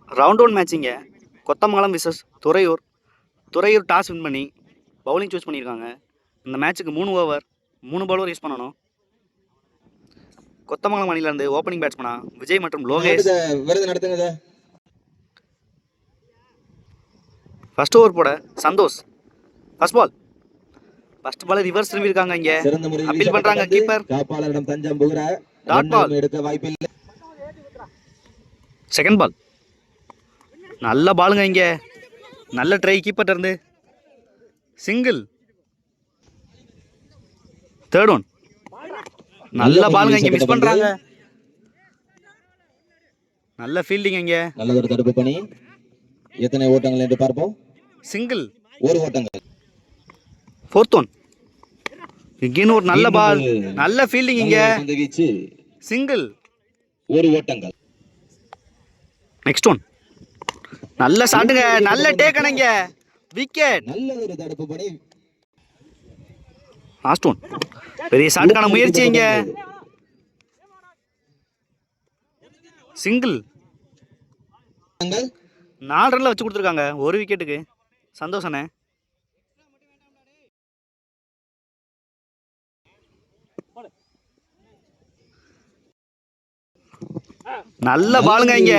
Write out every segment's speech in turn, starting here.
Round one மேட்சிங்க. Kothamangalam versus Thuraiyur. Thuraiyur toss win பண்ணி bowling choose பண்ணியிருக்காங்க. இந்த மேட்ச்சுக்கு 3 ஓவர் 3 பவுலர் யூஸ் பண்ணணும். கொத்தமங்கலம் அணியிலேருந்து ஓப்பனிங் பேட்ஸ்மனா விஜய் மற்றும் லோகேஷ். ஃபர்ஸ்ட் ஓவர் போட Santhosh. First ball. First ball reverse திரும்பி இருக்காங்க. இங்க அப்பீல் பண்றாங்க keeper. Dot ball. Second ball. நல்ல பாலுங்க. இங்க நல்ல ட்ரை கீப்பர் இருந்து. சிங்கிள். Third one. நல்ல பாலுங்க. இங்க மிஸ் பண்றாங்க. நல்ல ஃபீல்டிங். இங்க நல்ல ஒரு தடுப்பு பணி. எத்தனை ஓட்டங்கள் என்று பார்ப்போம். சிங்கிள். ஒரு ஓட்டங்கள். Fourth one. இங்க ஒரு நல்ல பால். நல்ல ஃபீல்டிங். இங்க சிங்கிள். ஒரு ஓட்டங்கள். Next one. நல்ல ஷாட்டுங்க. நல்ல டேக் அணைங்க. விக்கெட். நல்ல ஒரு தடுப்பு பணி. Last one. பெரிய ஷாட்டுக்கான முயற்சி. இங்க சிங்கிள். 4 ரன்ல வச்சு கொடுத்துருக்காங்க ஒரு விக்கெட்டுக்கு. சந்தோஷனே. நல்ல பாலுங்க. இங்க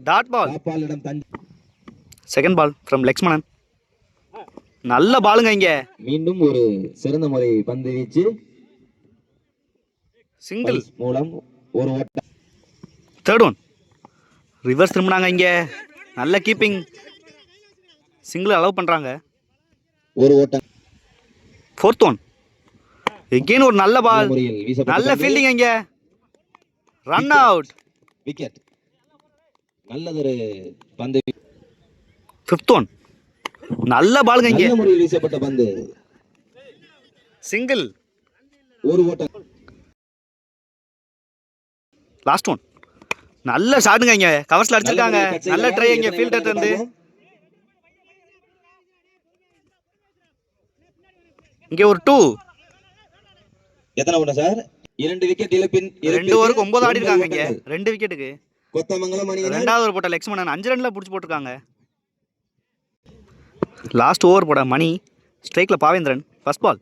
dot ball. Second ball from Lakshmanan. நல்ல பாலுங்க. இங்க மீண்டும் ஒரு சிறந்த முறை பந்து வீச்சு. சிங்கிள் மூலம் ஒரு ஓட்டம். Third one. ரிவர்ஸ் திரும்பினாங்க. இங்க நல்ல கீப்பிங். சிங்கிள் அலோவ் பண்றாங்க. ஒரு ஓட்டம். Fourth one. எகெயின் ஒரு நல்ல பால். நல்ல ஃபீல்டிங். இங்க ரன் அவுட். விக்கெட். நல்லதொரு பந்து. Fifth one. நல்ல பாலுங்க. இங்க நல்ல முறையில் வீசப்பட்ட பந்து. சிங்கிள். ஒரு ஓட்டம். Last one. நல்ல ஷாட்டுங்க. இங்க கவர்ஸ்ல அடிச்சிருக்காங்க. நல்ல ட்ரை. இங்க ஃபீல்டர் இருந்து. இங்க ஒரு 2. எத்தனை ஓட்டம் சார்? 2 விக்கெட் இழப்பின் 2 ஓவருக்கு 9 ஆடி இருக்காங்க. இங்க 2 விக்கெட்டுக்கு. கொத்தமங்கலம் அணியினர் ரெண்டாவது ஓவர் போட்ட லக்ஷ்மணன் 5 ரன்ல புடிச்சு போட்டுருக்காங்க. லாஸ்ட் ஓவர் போட மணி. ஸ்ட்ரைக்ல பாவேந்திரன். First ball.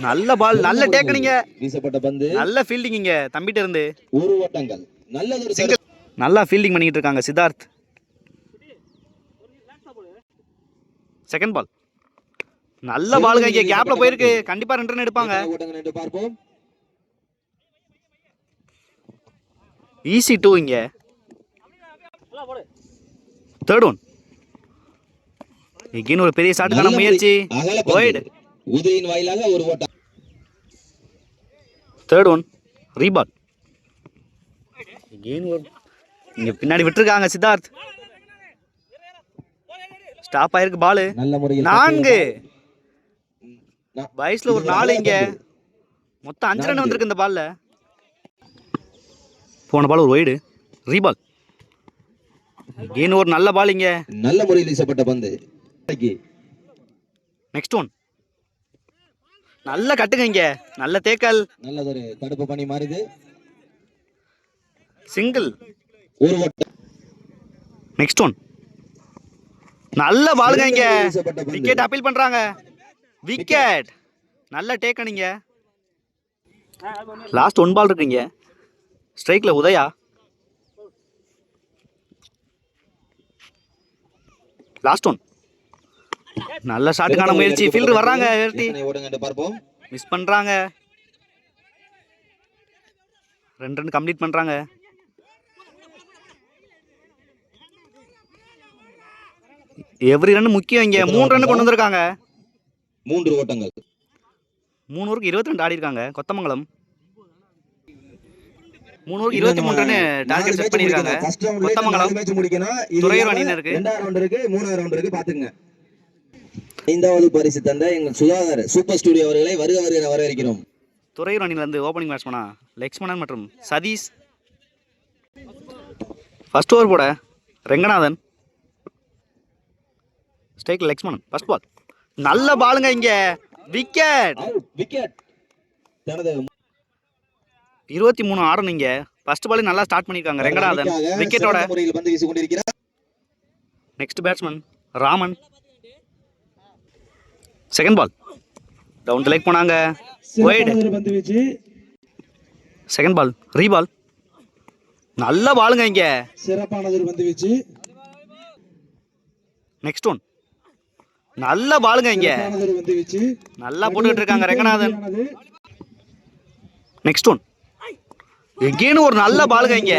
நல்ல பால். நல்ல டேக்கனிங்க. வீசப்பட்ட பந்து. நல்ல ஃபீல்டிங். இங்க தம்பிட்ட இருந்து. ஒரு ஓட்டங்கள். நல்லதொரு சிங்கிள். நல்லா ஃபீல்டிங் பண்ணிட்டு இருக்காங்க சித்தார்த். Second ball. நல்ல பாலுங்க. இங்க கேப்ல போயிருக்கு. கண்டிப்பா 2 ரன் எடுப்பாங்க. ஓட்டங்கள் என்று பார்ப்போம். ஈஸி 2. இங்க தேர்ட் ஒன். எகெயின் ஒரு பெரிய ஷாட்டுக்கான முயற்சி. வைட். உதயின் வாயிலாக ஒரு ஓட்டம். Third one. ரீபால். எகெயின் ஒரு இங்க பின்னாடி விட்டுருக்காங்க சித்தார்த். ஸ்டாப் ஆயிருக்கு பால். 4. வயசுல ஒரு 4. இங்க மொத்தம் 5 ரன் வந்திருக்கு இந்த பால்ல. போன பால் ஒரு வைடு. ரீபால். ஒரு நல்ல பால். இங்க நல்ல முறையில் வீசப்பட்ட பந்து. Next one. நல்ல கட்டுங்க. இங்க நல்ல தேக்கல். நல்லதொரு தடுப்பு பணி மாறுது. சிங்கிள். ஒரு ஓட்டம். Next one. நல்ல பாலுங்க. இங்க விக்கெட் அப்பீல் பண்றாங்க. விக்கெட். நல்ல டேக்கனிங்க. லாஸ்ட் 1 பால் இருக்குங்க. ஸ்ட்ரைக்ல உதயா. Last one. நல்ல ஷாட்டுக்கான முயற்சி. ஃபீல்டர் வர்றாங்க. மிஸ் பண்றாங்க. 2 ரன் கம்ப்ளீட் பண்றாங்க. எவ்ரி ரன் முக்கியம். இங்க 3 ரன் கொண்டு வந்திருக்காங்க. 3 ஓட்டங்கள். 3 ஓவருக்கு 22 ஆடி இருக்காங்க கொத்தமங்கலம். 3 ஓவருக்கு 23 ரன் டார்கெட் செட் பண்ணிருக்காங்க கொத்தமங்கலம். துறையூர் அணியினருக்கு 2வது ரவுண்ட் இருக்கு, 3வது ரவுண்ட் இருக்கு. பாத்துங்க. 5வது பரிசு தந்த எங்கள் சுதாகர் சூப்பர் ஸ்டுடியோ அவர்களை வருக வருக வரவேற்கிறோம். துறையூர் அணியில இருந்து ஓப்பனிங் பேட்ஸ்மனா லக்ஷ்மணன் மற்றும் சதீஷ். ஃபர்ஸ்ட் ஓவர் போட ரெங்கநாதன். ஸ்ட்ரைக்ல லக்ஷ்மணன். First ball. நல்ல பாலுங்க. இங்க விக்கெட். விக்கெட். தனது 23 ஆடணும். இங்க ஃபர்ஸ்ட் பால் நல்லா ஸ்டார்ட் பண்ணிருக்காங்க ரெங்கநாதன் விக்கெட்டோட. முறையில் பந்து வீசிக் கொண்டிருக்கிறார். Next batsman Raman. Second ball down the leg போனாங்க, வைட். பந்து வீச்சு. Second ball reball. நல்ல பாலுங்க இங்க, சிறப்பானது பந்து வீச்சு. நெக்ஸ்ட் ஒன் நல்ல பாலுங்க இங்க, பந்து வீச்சு. நல்லா போட்டுக்கிட்டு இருக்காங்க ரெங்கநாதன். நெக்ஸ்ட் ஒன் எகெயின் ஒரு நல்ல பாலுங்க இங்க,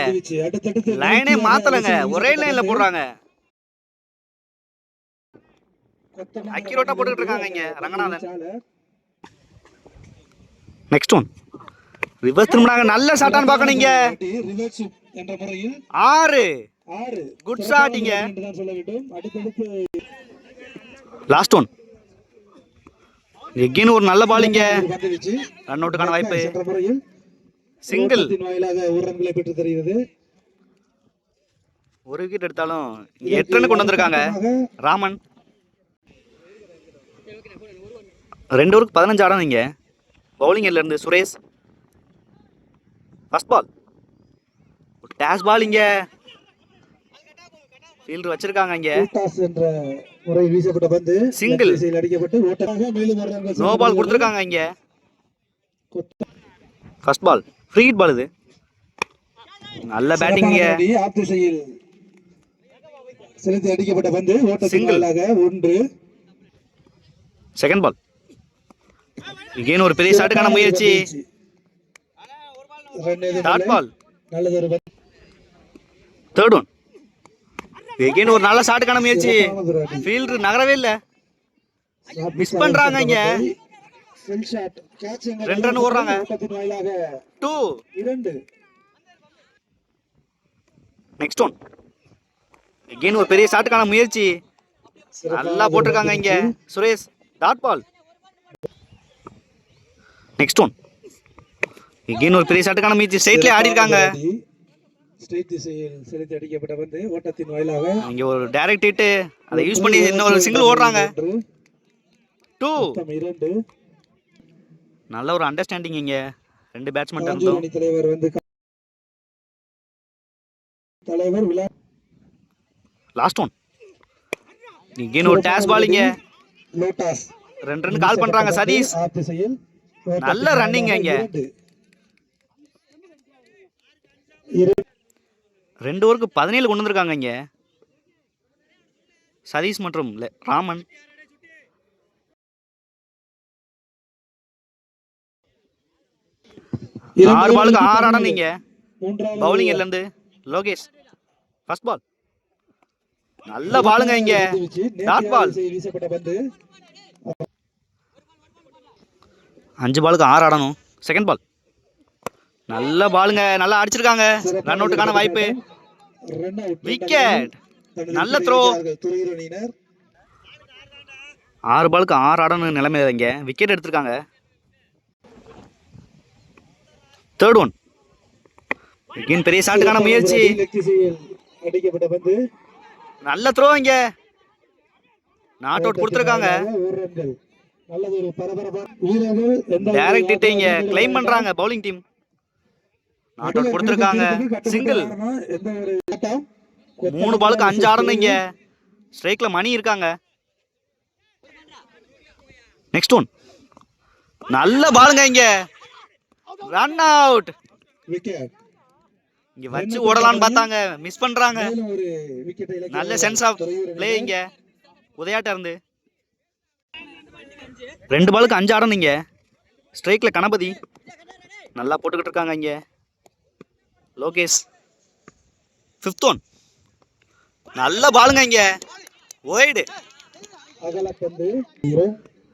லைனே மாத்தலங்க, ஒரே லைன்ல போடுறாங்க. அக்யூரேட்டா போட்டுக்கிட்டு இருக்காங்க இங்க ரங்கநாதன். நெக்ஸ்ட் ஒன் ரிவர்ஸ் திரும்பினாங்க, நல்ல ஷாட்டான்னு பார்க்கணும் இங்க. 6 குட் ஷாட் இங்க. லாஸ்ட் ஒன் எகெயின் ஒரு நல்ல பால் இங்க, ரன் அவுட்டுக்கான வாய்ப்பு. சிங்கிள். ஒரு விக்கெட் எடுத்தாலும் 8 ரன் கொண்டு வந்திருக்காங்க ராமன். 2 ஓவருக்கு 15 ஆடணும் இங்க. பவுலிங் இருந்து சுரேஷ். ஃபர்ஸ்ட் பால் டேஷ் பால் இங்க, ஃபீல்டர் வச்சிருக்காங்க இங்க. என்ற முறையில் வீசப்பட்ட பந்து சிங்கிள். அடிக்கப்பட்டு ஓட்டமாக மேலும் ஒரு ரன். நோ பால் கொடுத்திருக்காங்க இங்க. First ball free hit ball, இது நல்ல பேட்டிங் இங்க. ஆப் திசையில் செலுத்தி அடிக்கப்பட்ட பந்து ஓட்டத்தின் மேலாக 1. செகண்ட் பால் இகேன் ஒரு பெரிய ஷாட்டுக்கான முயற்சி. தேர்ட் பால் நல்லதொரு பந்து. தேர்ட் ஒன் எகெயின் ஒரு நல்ல ஷாட்டுக்கான முயற்சி, ஃபீல்டர் நகரவே இல்ல, மிஸ் பண்றாங்க இங்க. 2 ரன் ஓடுறாங்க. 2. நெக்ஸ்ட் ஒன் எகெயின் ஒரு பெரிய ஷாட்டுக்கான முயற்சி, நல்லா போட்டிருக்காங்க இங்க Suresh. Dot ball. Next one again ஒரு பெரிய ஷாட்டுக்கான முயற்சி, ஸ்ட்ரைட்ல ஆடி இருக்காங்க. ஸ்ட்ரைட் திசையில் செலுத்தி அடிக்கப்பட்ட பந்து ஓட்டத்தின் வாயிலாக இங்க ஒரு டைரக்ட் ஹிட், அதை யூஸ் பண்ணி இன்னொரு சிங்கிள் ஓடுறாங்க. 2. 2. நல்ல ஒரு அண்டர்ஸ்டாண்டிங் இங்க 2 பேட்ஸ்மேன் இருந்தோம். தலைவர் வந்து தலைவர் லாஸ்ட் ஒன் இகேன் ஒரு டேஷ் பால் இங்க. லோட்டாஸ் 2 ரன் கால் பண்றாங்க சதீஷ். ஆப் திசையில் நல்ல ரன்னிங் இங்க. 2 ஓவருக்கு 17 கொண்டு வந்திருக்காங்க இங்க சதீஷ் மற்றும் ராமன். ஆறு பாலுக்கு 6 ஆடணும் இங்க. பவுலிங் இருந்து லோகேஷ். ஃபர்ஸ்ட் பால் நல்ல பாலுங்க இங்க, டாட் பால். 5 பாலுக்கு 6 ஆடணும். செகண்ட் பால் நல்ல பாலுங்க, நல்லா அடிச்சிருக்காங்க, ரன் அவுட்டுக்கான வாய்ப்பு. விக்கெட். நல்ல த்ரோ. 6 பாலுக்கு 6 ஆடணும் நிலைமை இங்க, விக்கெட் எடுத்திருக்காங்க. தேர்ட் ஒன் எகெயின் பெரிய ஷாட்டுக்கான முயற்சி, அடிக்கப்பட்ட பந்து நல்ல த்ரோ இங்க, நாட் அவுட் கொடுத்திருக்காங்க. நல்லதொரு பரபரப்பான வீரர்கள் டைரக்ட் ஹிட் இங்க கிளைம் பண்றாங்க பவுலிங் டீம். நாட் அவுட் கொடுத்திருக்காங்க. சிங்கிள். 3 பாலுக்கு 5 ஆடணும் இங்க. ஸ்ட்ரைக்ல மணி இருக்காங்க. நெக்ஸ்ட் ஒன் நல்ல பாலுங்க இங்க, ரன் அவுட். விக்கெட். இங்க வச்சு ஓடலாம்னு பார்த்தாங்க, மிஸ் பண்றாங்க. நல்ல சென்ஸ் ஆஃப் பிளே இங்க உதயாட்ட இருந்து. 2 பாலுக்கு 5 ஆடணும் இங்க. ஸ்ட்ரைக்ல கணபதி நல்லா போட்டுக்கிட்டு இருக்காங்க இங்க லோகேஷ். ஃபிஃப்த் ஒன் நல்ல பாலுங்க இங்க, வைடு.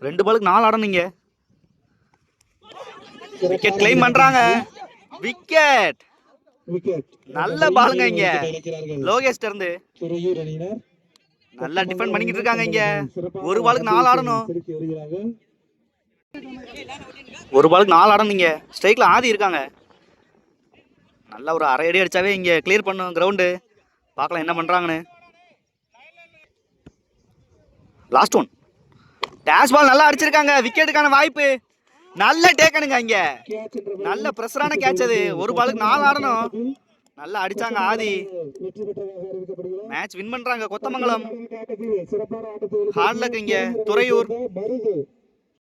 2 பாலுக்கு 4 ஆடணும் இங்க. விக்கெட் கிளைம் பண்றாங்க. விக்கெட். நல்ல பாலுங்க இங்க லோகேஷ் இருந்து. நல்லா டிஃபெண்ட் பண்ணிக்கிட்டு இருக்காங்க இங்க. 1 பாலுக்கு 4 ஆடணும். 1 பாலுக்கு 4 ஆடணும் இங்க. ஸ்ட்ரைக்ல ஆதி இருக்காங்க. நல்லா ஒரு அரை அடி அடிச்சாவே இங்க கிளியர் பண்ணும் கிரவுண்டு. பார்க்கலாம் என்ன பண்றாங்கன்னு. லாஸ்ட் ஒன் டேஷ் பால் நல்லா அடிச்சிருக்காங்க, விக்கெட்டுக்கான வாய்ப்பு. நல்ல டேக்கனுங்க இங்க. நல்ல பிரஷரான கேட்ச் அது. ஒரு பாலுக்கு 4 ஆடணும். நல்லா அடிச்சாங்க ஆதி. மேட்ச் வின் பண்றாங்க கொத்தமங்கலம். ஹார்ட் லக் இங்க துறையூர்.